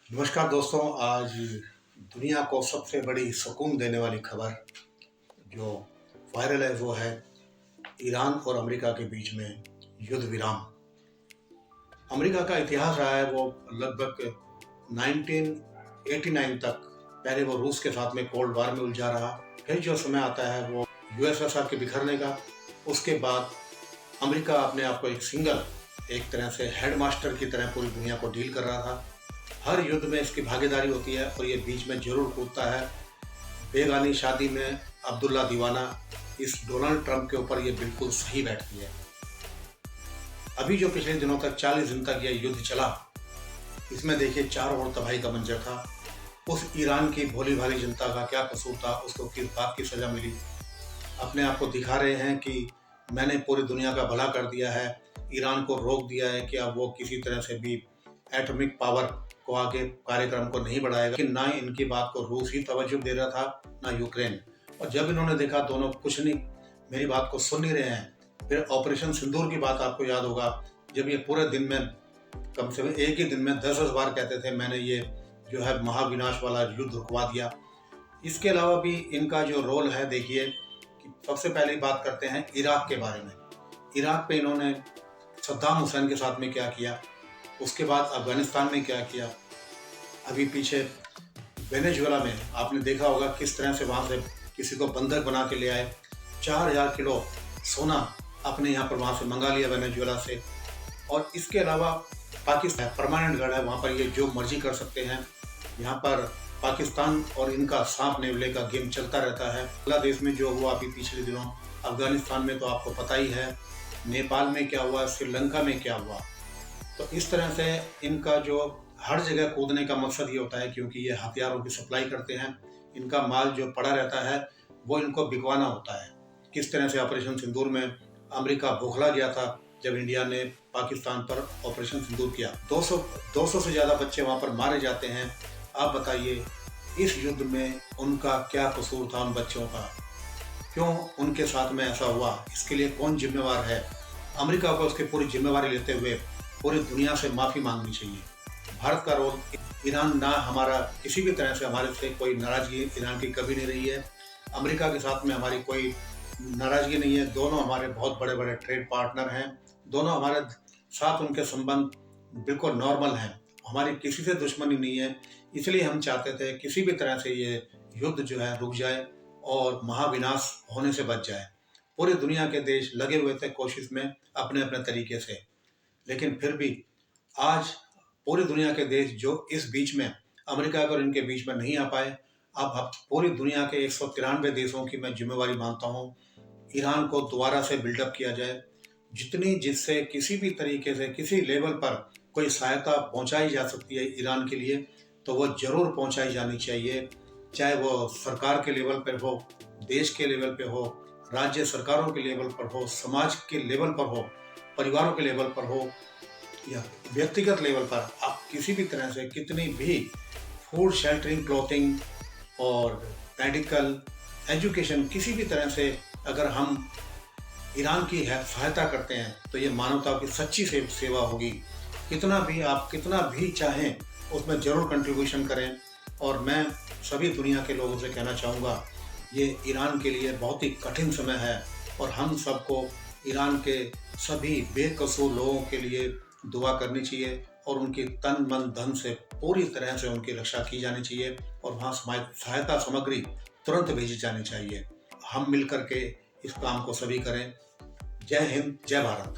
नमस्कार दोस्तों। आज दुनिया को सबसे बड़ी सुकून देने वाली खबर जो वायरल है वो है ईरान और अमेरिका के बीच में युद्ध विराम। अमेरिका का इतिहास रहा है वो लगभग 1989 तक पहले वो रूस के साथ में कोल्ड वार में उलझा रहा। फिर जो समय आता है वो यूएसएसआर के बिखरने का। उसके बाद अमेरिका अपने आप को एक तरह से हेडमास्टर की तरह पूरी दुनिया को डील कर रहा था। हर युद्ध में इसकी भागीदारी होती है और ये बीच में जरूर कूदता है। बेगानी शादी में अब्दुल्ला दीवाना, इस डोनाल्ड ट्रंप के ऊपर ये बिल्कुल सही बैठती है। अभी जो पिछले दिनों तक 40 दिन तक ये युद्ध चला, इसमें देखिए चारों ओर तबाही का मंजर था। उस ईरान की भोली भाली जनता का क्या कसूर था, उसको किस बात की सजा मिली। अपने आप को दिखा रहे हैं कि मैंने पूरी दुनिया का भला कर दिया है, ईरान को रोक दिया है कि अब वो किसी तरह से भी एटॉमिक पावर को आगे कार्यक्रम को नहीं बढ़ाएगा। कि ना इनकी बात को रूस ही तवज्जो दे रहा था, ना यूक्रेन। और जब इन्होंने देखा दोनों कुछ नहीं, मेरी बात को सुन नहीं रहे हैं, फिर ऑपरेशन सिंदूर की बात आपको याद होगा, जब ये पूरे दिन में कम से कम एक ही दिन में 10-10 बार कहते थे मैंने ये जो है महाविनाश वाला युद्ध रुकवा दिया। इसके अलावा भी इनका जो रोल है, देखिए कि सबसे पहले बात करते हैं इराक के बारे में। इराक पे इन्होंने सद्दाम हुसैन के साथ में क्या किया, उसके बाद अफगानिस्तान में क्या किया, अभी पीछे वेनेजुएला में आपने देखा होगा किस तरह से वहाँ से किसी को बंधक बना के ले आए। 4000 किलो सोना अपने यहाँ पर वहाँ से मंगा लिया वेनेजुएला से। और इसके अलावा पाकिस्तान परमानेंट गढ़ है, वहाँ पर ये जो मर्जी कर सकते हैं। यहाँ पर पाकिस्तान और इनका सांप नेवले का गेम चलता रहता है। बांग्लादेश में जो हुआ अभी पिछले दिनों, अफगानिस्तान में तो आपको पता ही है, नेपाल में क्या हुआ, श्रीलंका में क्या हुआ। तो इस तरह से इनका जो हर जगह कूदने का मकसद ये होता है, क्योंकि ये हथियारों की सप्लाई करते हैं। इनका माल जो पड़ा रहता है वो इनको बिकवाना होता है। किस तरह से ऑपरेशन सिंदूर में अमेरिका बौखला गया था जब इंडिया ने पाकिस्तान पर ऑपरेशन सिंदूर किया। 200 से ज़्यादा बच्चे वहाँ पर मारे जाते हैं। आप बताइए इस युद्ध में उनका क्या कसूर था, उन बच्चों का क्यों उनके साथ में ऐसा हुआ, इसके लिए कौन जिम्मेवार है। अमेरिका को उसकी पूरी जिम्मेवारी लेते हुए पूरी दुनिया से माफ़ी मांगनी चाहिए। भारत का रोल, ईरान ना हमारा किसी भी तरह से हमारे से कोई नाराज़गी ईरान की कभी नहीं रही है। अमेरिका के साथ में हमारी कोई नाराज़गी नहीं है। दोनों हमारे बहुत बड़े बड़े ट्रेड पार्टनर हैं। दोनों हमारे साथ उनके संबंध बिल्कुल नॉर्मल हैं। हमारी किसी से दुश्मनी नहीं है। इसलिए हम चाहते थे किसी भी तरह से ये युद्ध जो है रुक जाए और महाविनाश होने से बच जाए। पूरी दुनिया के देश लगे हुए थे कोशिश में अपने अपने तरीके से, लेकिन फिर भी आज पूरी दुनिया के देश जो इस बीच में अमेरिका और इनके बीच में नहीं आ पाए, अब पूरी दुनिया के 193 देशों की मैं जिम्मेवारी मानता हूँ। ईरान को दोबारा से बिल्डअप किया जाए, जिससे किसी भी तरीके से किसी लेवल पर कोई सहायता पहुँचाई जा सकती है ईरान के लिए, तो वो जरूर पहुँचाई जानी चाहिए। चाहे वो सरकार के लेवल पर हो, देश के लेवल पर हो, राज्य सरकारों के लेवल पर हो, समाज के लेवल पर हो, परिवारों के लेवल पर हो, या व्यक्तिगत लेवल पर आप किसी भी तरह से कितनी भी फूड, शेल्टरिंग, क्लोथिंग और मेडिकल, एजुकेशन, किसी भी तरह से अगर हम ईरान की सहायता करते हैं तो ये मानवता की सच्ची सेवा होगी। आप कितना भी चाहें उसमें ज़रूर कंट्रीब्यूशन करें। और मैं सभी दुनिया के लोगों से कहना चाहूँगा, ये ईरान के लिए बहुत ही कठिन समय है और हम सबको ईरान के सभी बेकसूर लोगों के लिए दुआ करनी चाहिए और उनकी तन मन धन से पूरी तरह से उनकी रक्षा की जानी चाहिए और वहाँ सहायता सामग्री तुरंत भेजी जानी चाहिए। हम मिल करके इस काम को सभी करें। जय हिंद, जय भारत।